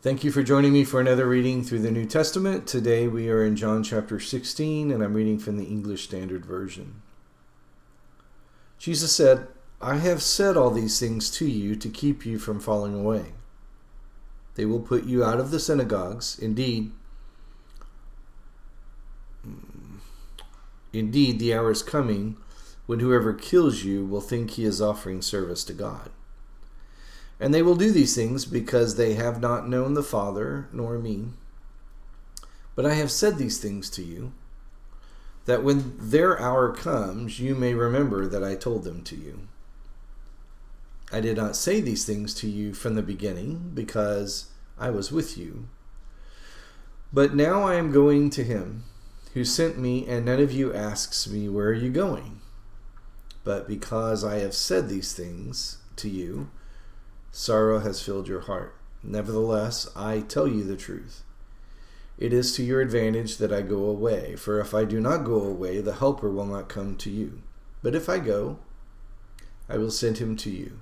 Thank you for joining me for another reading through the New Testament. Today we are in John chapter 16, and I'm reading from the English Standard Version. Jesus said, "I have said all these things to you to keep you from falling away. They will put you out of the synagogues. Indeed, the hour is coming when whoever kills you will think he is offering service to God. And they will do these things because they have not known the Father nor me. But I have said these things to you, that when their hour comes, you may remember that I told them to you. I did not say these things to you from the beginning, because I was with you. But now I am going to him who sent me, and none of you asks me, 'Where are you going?' But because I have said these things to you, sorrow has filled your heart. Nevertheless, I tell you the truth. It is to your advantage that I go away, for if I do not go away, the Helper will not come to you. But if I go, I will send him to you.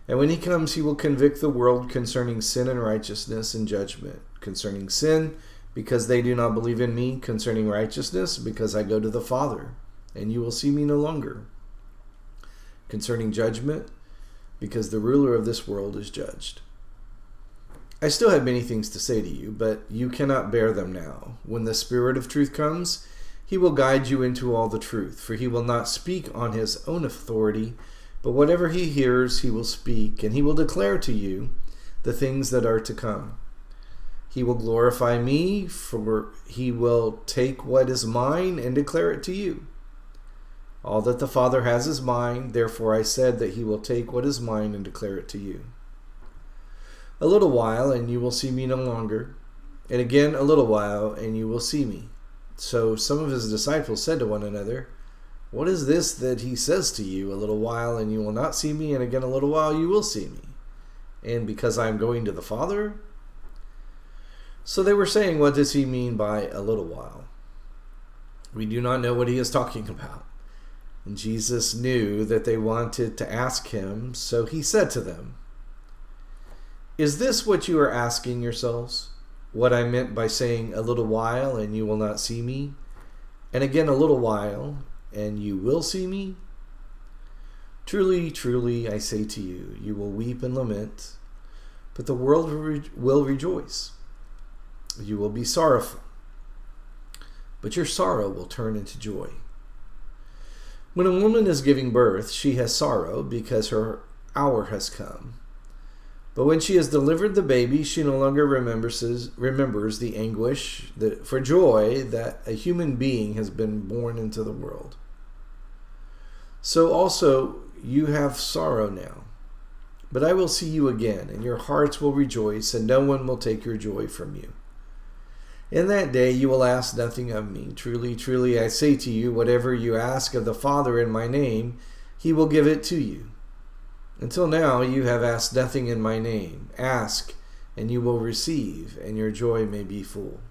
And when he comes, he will convict the world concerning sin and righteousness and judgment. Concerning sin, because they do not believe in me. Concerning righteousness, because I go to the Father, and you will see me no longer. Concerning judgment, because the ruler of this world is judged. I still have many things to say to you, but you cannot bear them now. When the Spirit of truth comes, he will guide you into all the truth, for he will not speak on his own authority, but whatever he hears, he will speak, and he will declare to you the things that are to come. He will glorify me, for he will take what is mine and declare it to you. All that the Father has is mine, therefore I said that he will take what is mine and declare it to you. A little while, and you will see me no longer, and again a little while, and you will see me." So some of his disciples said to one another, "What is this that he says to you, 'A little while, and you will not see me, and again a little while you will see me'? And because I am going to the Father?" So they were saying, "What does he mean by 'a little while'? We do not know what he is talking about." And Jesus knew that they wanted to ask him, so he said to them, "Is this what you are asking yourselves? What I meant by saying 'a little while, and you will not see me', and again a little while, and you will see me? Truly, truly, I say to you, you will weep and lament, but the world will rejoice. You will be sorrowful, but your sorrow will turn into joy. When a woman is giving birth, she has sorrow because her hour has come. But when she has delivered the baby, she no longer remembers the anguish for joy that a human being has been born into the world. So also you have sorrow now, but I will see you again, and your hearts will rejoice, and no one will take your joy from you. In that day you will ask nothing of me. Truly, truly, I say to you, whatever you ask of the Father in my name, he will give it to you. Until now you have asked nothing in my name. Ask, and you will receive, and your joy may be full.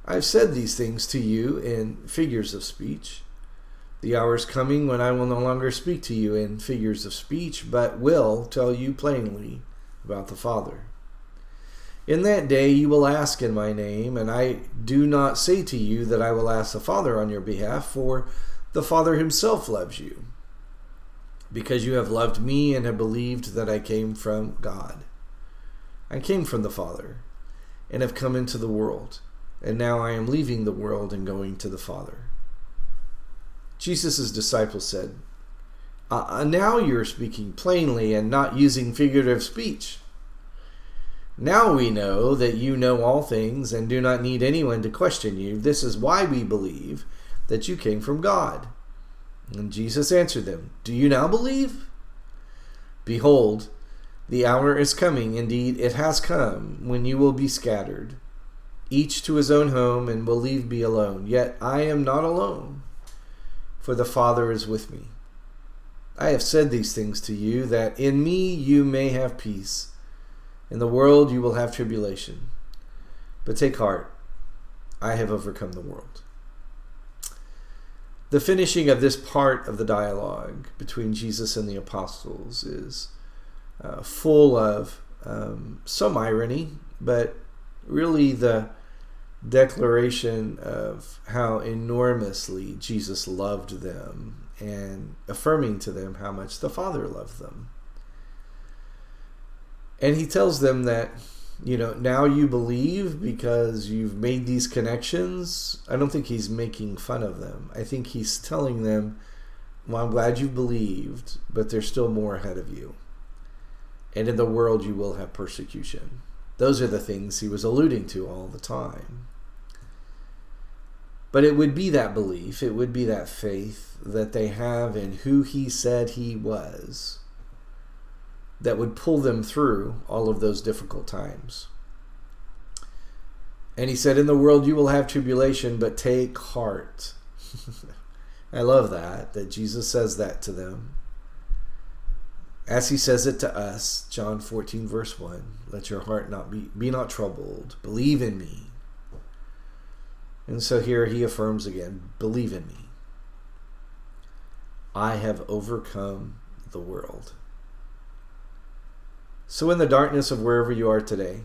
I have said these things to you in figures of speech. The hour is coming when I will no longer speak to you in figures of speech, but will tell you plainly about the Father. In that day you will ask in my name, and I do not say to you that I will ask the Father on your behalf, for the Father himself loves you, because you have loved me and have believed that I came from God. I came from the Father, and have come into the world, and now I am leaving the world and going to the Father." Jesus' disciples said, "Now you're speaking plainly and not using figurative speech. Now we know that you know all things and do not need anyone to question you. This is why we believe that you came from God." And Jesus answered them, "Do you now believe? Behold, the hour is coming, indeed it has come, when you will be scattered, each to his own home, and will leave me alone. Yet I am not alone, for the Father is with me. I have said these things to you, that in me you may have peace. In the world you will have tribulation. But take heart, I have overcome the world." The finishing of this part of the dialogue between Jesus and the apostles is full of some irony, but really the declaration of how enormously Jesus loved them and affirming to them how much the Father loved them. And he tells them that, now you believe because you've made these connections. I don't think he's making fun of them. I think he's telling them, well, I'm glad you believed, but there's still more ahead of you. And in the world you will have persecution. Those are the things he was alluding to all the time. But it would be that belief, it would be that faith that they have in who he said he was that would pull them through all of those difficult times. And he said, in the world you will have tribulation, but take heart. I love that Jesus says that to them. As he says it to us, John 14, verse 1, let your heart not be not troubled. Believe in me. And so here he affirms again, believe in me. I have overcome the world. So in the darkness of wherever you are today,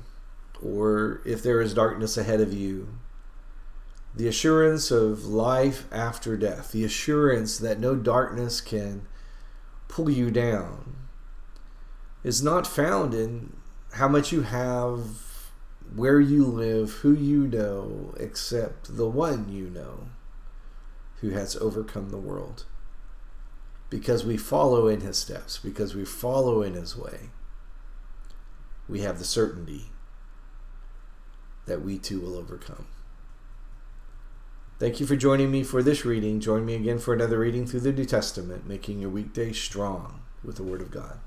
or if there is darkness ahead of you, the assurance of life after death, the assurance that no darkness can pull you down, is not found in how much you have, where you live, who you know, except the one you know who has overcome the world. Because we follow in his steps, because we follow in his way, we have the certainty that we too will overcome. Thank you for joining me for this reading. Join me again for another reading through the New Testament, making your weekday strong with the Word of God.